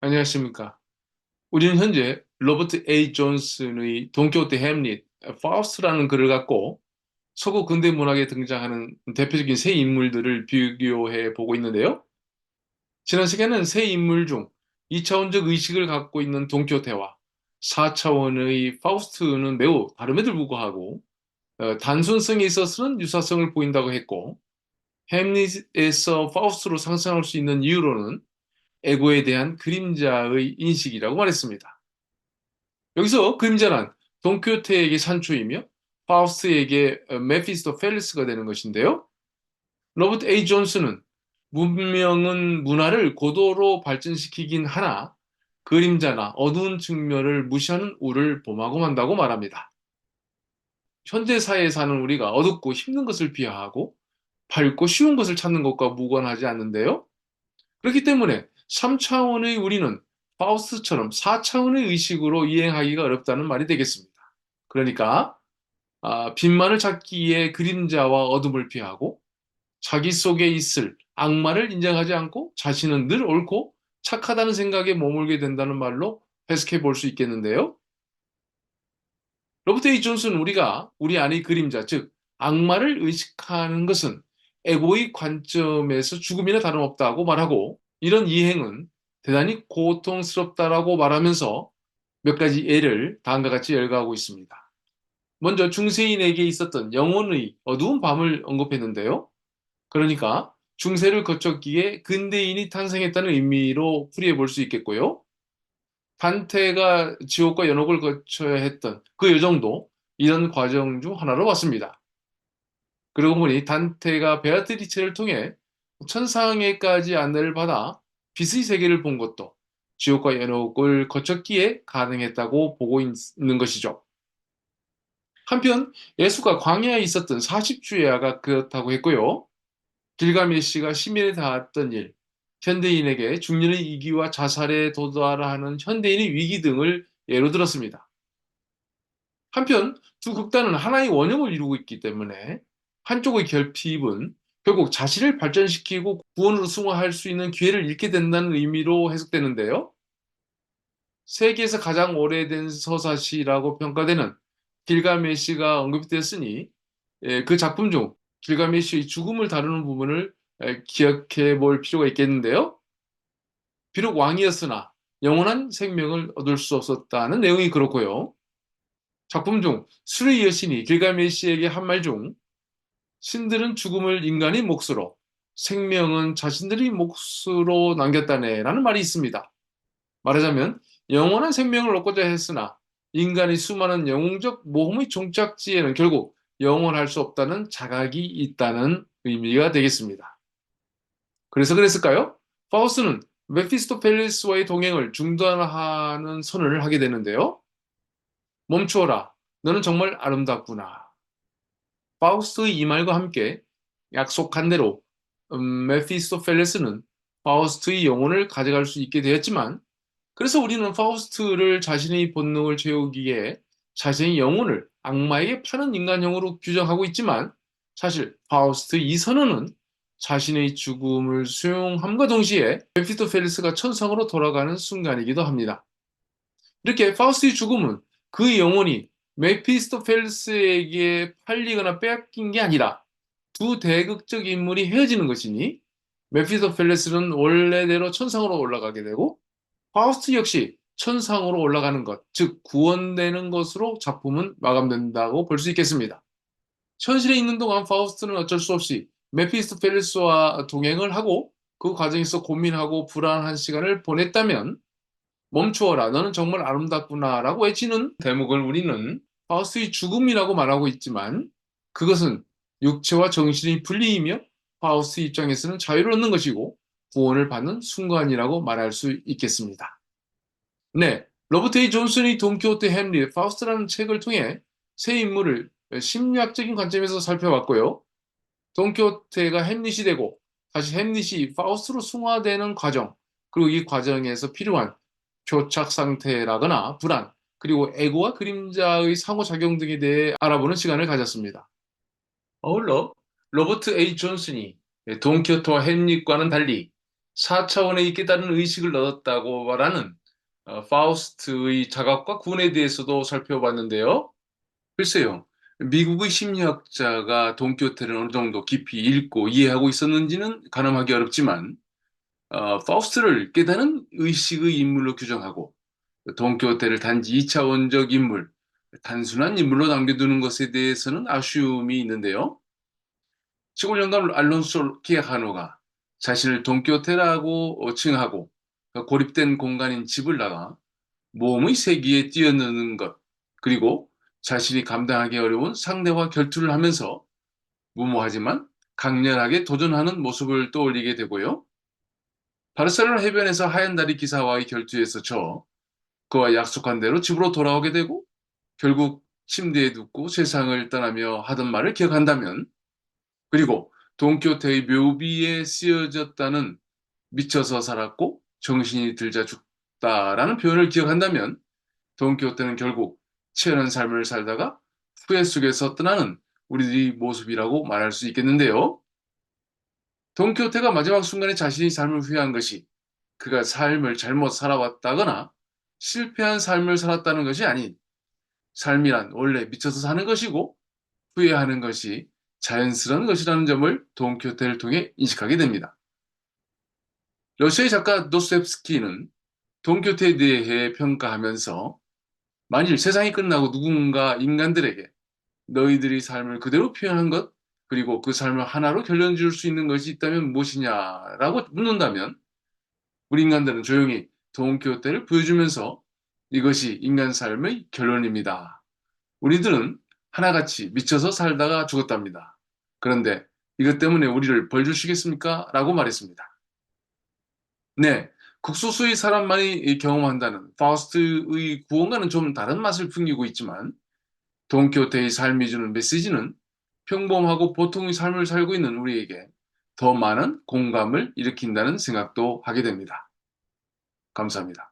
안녕하십니까. 우리는 현재 로버트 A. 존슨의 돈키호테 햄릿, 파우스트라는 글을 갖고 서구 근대 문학에 등장하는 대표적인 세 인물들을 비교해 보고 있는데요. 지난 시간에는 세 인물 중 2차원적 의식을 갖고 있는 돈키호테와 4차원의 파우스트는 매우 다름에도 불구하고 단순성에 있어서는 유사성을 보인다고 했고, 햄릿에서 파우스트로 상상할 수 있는 이유로는 에고에 대한 그림자의 인식이라고 말했습니다. 여기서 그림자란 돈키호테에게 산초이며 파우스트에게 메피스토펠레스가 되는 것인데요. 로버트 A. 존슨은 문명은 문화를 고도로 발전시키긴 하나 그림자나 어두운 측면을 무시하는 우를 범하고 만다고 말합니다. 현대 사회에 사는 우리가 어둡고 힘든 것을 비하하고 밝고 쉬운 것을 찾는 것과 무관하지 않는데요. 그렇기 때문에 3차원의 우리는 파우스트처럼 4차원의 의식으로 이행하기가 어렵다는 말이 되겠습니다. 그러니까 빛만을 찾기 위해 그림자와 어둠을 피하고 자기 속에 있을 악마를 인정하지 않고 자신은 늘 옳고 착하다는 생각에 머물게 된다는 말로 해석해 볼 수 있겠는데요. 로버트 A. 존슨은 우리가 우리 안의 그림자, 즉 악마를 의식하는 것은 에고의 관점에서 죽음이나 다름없다고 말하고, 이런 이행은 대단히 고통스럽다라고 말하면서 몇 가지 예를 다음과 같이 열거하고 있습니다. 먼저 중세인에게 있었던 영혼의 어두운 밤을 언급했는데요. 그러니까 중세를 거쳤기에 근대인이 탄생했다는 의미로 풀이해 볼 수 있겠고요. 단테가 지옥과 연옥을 거쳐야 했던 그 여정도 이런 과정 중 하나로 봤습니다. 그러고 보니 단테가 베아트리체를 통해 천상에까지 안내를 받아 빛의 세계를 본 것도 지옥과 연옥을 거쳤기에 가능했다고 보고 있는 것이죠. 한편 예수가 광야에 있었던 40주야가 그렇다고 했고요. 길가메시가 시민에 닿았던 일, 현대인에게 중년의 이기와 자살에 도달하는 현대인의 위기 등을 예로 들었습니다. 한편 두 극단은 하나의 원형을 이루고 있기 때문에 한쪽의 결핍은 결국 자신을 발전시키고 구원으로 승화할 수 있는 기회를 잃게 된다는 의미로 해석되는데요. 세계에서 가장 오래된 서사시라고 평가되는 길가메시가 언급되었으니 그 작품 중 길가메시의 죽음을 다루는 부분을 기억해 볼 필요가 있겠는데요. 비록 왕이었으나 영원한 생명을 얻을 수 없었다는 내용이 그렇고요. 작품 중 수르의 여신이 길가메시에게 한 말 중 신들은 죽음을 인간의 몫으로, 생명은 자신들의 몫으로 남겼다네라는 말이 있습니다. 말하자면 영원한 생명을 얻고자 했으나 인간의 수많은 영웅적 모험의 종착지에는 결국 영원할 수 없다는 자각이 있다는 의미가 되겠습니다. 그래서 그랬을까요? 파우스는 메피스토펠레스와의 동행을 중단하는 선언을 하게 되는데요. 멈추어라. 너는 정말 아름답구나. 파우스트의 이 말과 함께 약속한 대로 메피스토펠레스는 파우스트의 영혼을 가져갈 수 있게 되었지만, 그래서 우리는 파우스트를 자신의 본능을 채우기에 자신의 영혼을 악마에게 파는 인간형으로 규정하고 있지만, 사실 파우스트의 이 선언은 자신의 죽음을 수용함과 동시에 메피스토펠레스가 천상으로 돌아가는 순간이기도 합니다. 이렇게 파우스트의 죽음은 그 영혼이 메피스토펠레스에게 팔리거나 빼앗긴 게 아니라 두 대극적 인물이 헤어지는 것이니, 메피스토펠레스는 원래대로 천상으로 올라가게 되고 파우스트 역시 천상으로 올라가는 것, 즉 구원되는 것으로 작품은 마감된다고 볼 수 있겠습니다. 현실에 있는 동안 파우스트는 어쩔 수 없이 메피스토펠레스와 동행을 하고 그 과정에서 고민하고 불안한 시간을 보냈다면, 멈추어라, 너는 정말 아름답구나 라고 외치는 대목을 우리는 파우스트의 죽음이라고 말하고 있지만, 그것은 육체와 정신의 분리이며 파우스트 입장에서는 자유를 얻는 것이고 구원을 받는 순간이라고 말할 수 있겠습니다. 네, 로버트 A. 존슨의 돈키호테 햄릿, 파우스트라는 책을 통해 세 인물을 심리학적인 관점에서 살펴봤고요. 돈키호테가 햄릿이 되고 다시 햄릿이 파우스트로 승화되는 과정, 그리고 이 과정에서 필요한 교착 상태라거나 불안, 그리고 에고와 그림자의 상호작용 등에 대해 알아보는 시간을 가졌습니다. 어울러 로버트 A. 존슨이 돈키호테와 햄릿과는 달리 4차원의 깨달은 의식을 얻었다고 말하는 파우스트의 자각과 구원에 대해서도 살펴봤는데요. 글쎄요, 미국의 심리학자가 돈키호테를 어느 정도 깊이 읽고 이해하고 있었는지는 가늠하기 어렵지만, 파우스트를 깨달은 의식의 인물로 규정하고 돈키호테를 단지 2차원적 인물, 단순한 인물로 남겨두는 것에 대해서는 아쉬움이 있는데요. 시골 영감 알론소 키아카노가 자신을 돈키호테라고 칭하고 고립된 공간인 집을 나가 모험의 세계에 뛰어드는 것, 그리고 자신이 감당하기 어려운 상대와 결투를 하면서 무모하지만 강렬하게 도전하는 모습을 떠올리게 되고요. 바르셀로나 해변에서 하얀 다리 기사와의 결투에서 져 그와 약속한 대로 집으로 돌아오게 되고 결국 침대에 눕고 세상을 떠나며 하던 말을 기억한다면, 그리고 돈키호테의 묘비에 쓰여졌다는 미쳐서 살았고 정신이 들자 죽다라는 표현을 기억한다면, 돈키호테는 결국 치열한 삶을 살다가 후회 속에서 떠나는 우리들의 모습이라고 말할 수 있겠는데요. 돈키호테가 마지막 순간에 자신의 삶을 후회한 것이 그가 삶을 잘못 살아왔다거나 실패한 삶을 살았다는 것이 아닌, 삶이란 원래 미쳐서 사는 것이고 후회하는 것이 자연스러운 것이라는 점을 돈키호테를 통해 인식하게 됩니다. 러시아의 작가 도스토옙스키는 돈키호테에 대해 평가하면서, 만일 세상이 끝나고 누군가 인간들에게 너희들이 삶을 그대로 표현한 것, 그리고 그 삶을 하나로 결론 지을 수 있는 것이 있다면 무엇이냐라고 묻는다면, 우리 인간들은 조용히 돈키호테를 보여주면서 이것이 인간 삶의 결론입니다. 우리들은 하나같이 미쳐서 살다가 죽었답니다. 그런데 이것 때문에 우리를 벌 주시겠습니까? 라고 말했습니다. 네, 극소수의 사람만이 경험한다는 파우스트의 구원과는 좀 다른 맛을 풍기고 있지만, 돈키호테의 삶이 주는 메시지는 평범하고 보통의 삶을 살고 있는 우리에게 더 많은 공감을 일으킨다는 생각도 하게 됩니다. 감사합니다.